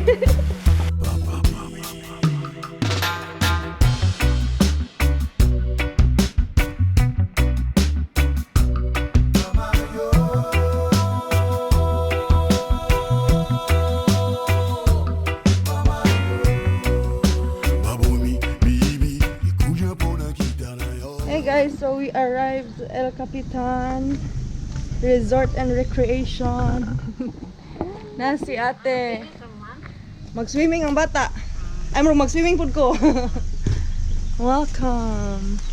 Hey guys, so we arrived at El Kapitan Resort and Recreation. Na si ate. Mag-swimming ang bata. Ay, mag-swimming food ko. Welcome.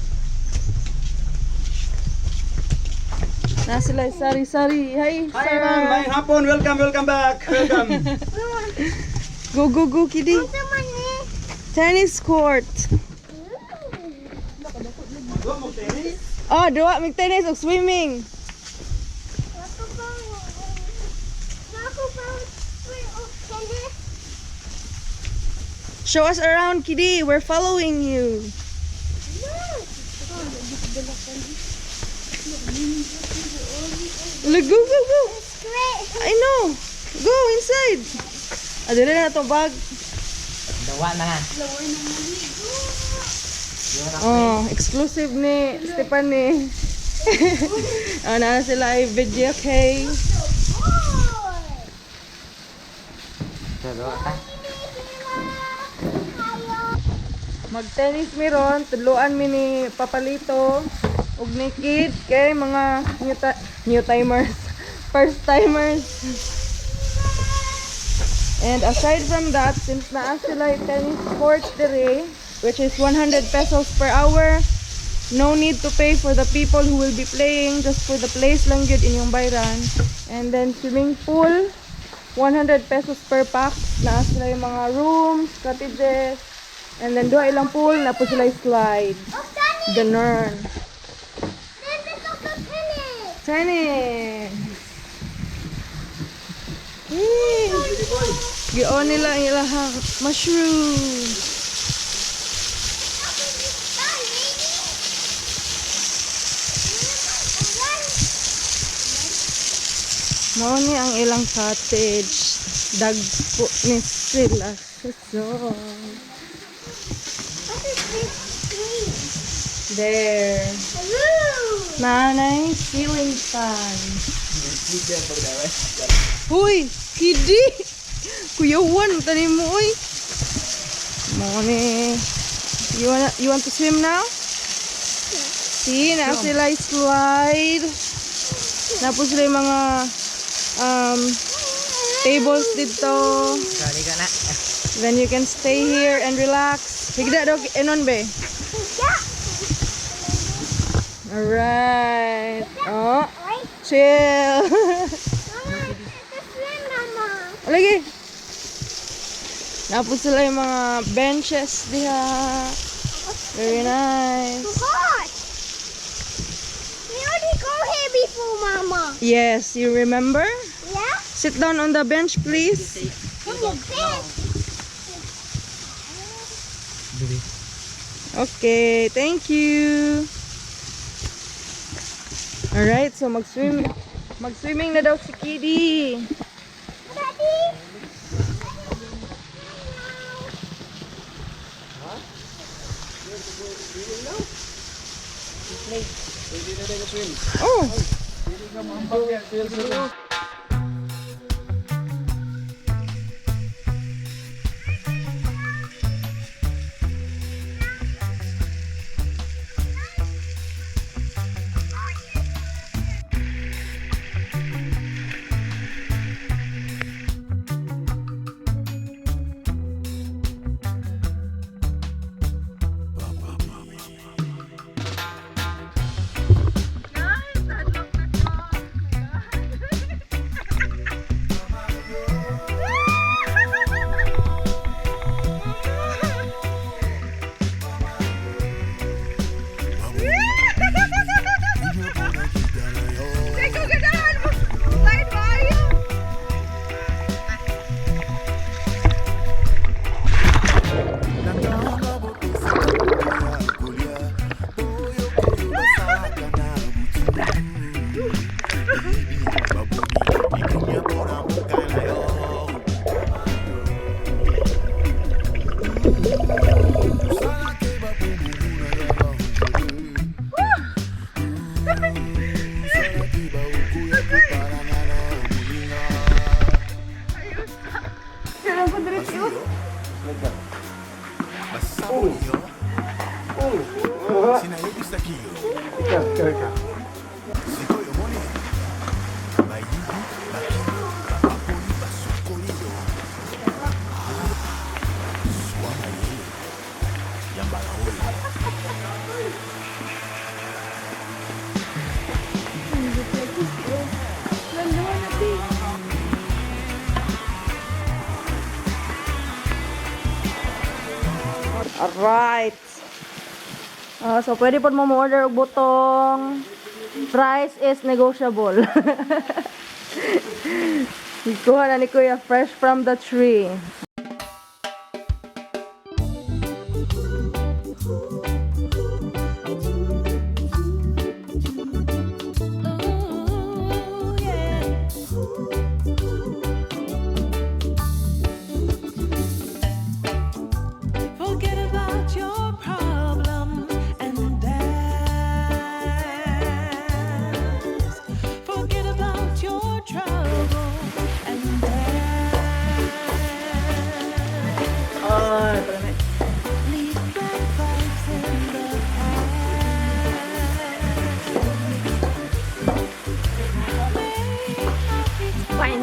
Na sila, sari-sari. Hi, Hi sir. ma'am, bye hapon. Welcome back. Welcome. Go, Kitty. Tennis court. Oh, dua mig tennis ug swimming. Show us around, Kitty. We're following you. Look, go. I know. Go inside. Adili na itong bag. Dawa na nga. Oh, exclusive ni Stephanie. Oh, na sila ay video kay. Mag-tennis mi ron, tudloan mi ni Papalito ug ni Kid kay mga new timers, first timers. And aside from that, since naa sila tennis court dire, which is 100 pesos per hour, no need to pay for the people who will be playing, just for the place lang yun inyong bayran. And then swimming pool, 100 pesos per pax. Naa sila yung mga rooms, cottages, and then doon ilang pool, na po sila slide. Ganun. Tennis! Gion nila ang ilahang mushroom. Mao ni ang ilang cottage. Dagpo ni sila. So, there. Nanay ceiling fan. Huy, Kidi. Kuya Juan, tani mo oy. Mao ni. You want to swim now? See, na sila slide. Napos sila yung mga tables dito. Then you can stay here and relax. Higda dog enon be. Alright. Oh, chill. Lagi. Napos sila yung mga benches diha. Very nice. Mama. Yes, you remember? Yeah? Sit down on the bench, please. Okay, thank you. Alright, so mag-swimming na daw si Kiddy. Daddy? Oh. Kailan ko diretso? Alright. So, pwede po mo order og butong. Price is negotiable. Ikuha na ni Kuya fresh from the tree.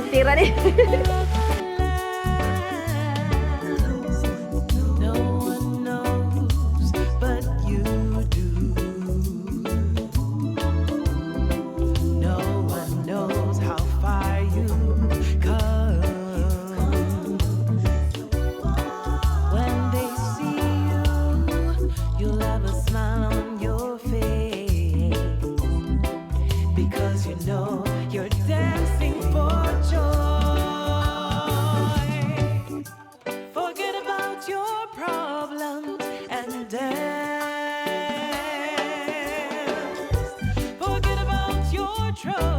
Tira nih. Forget about your trouble.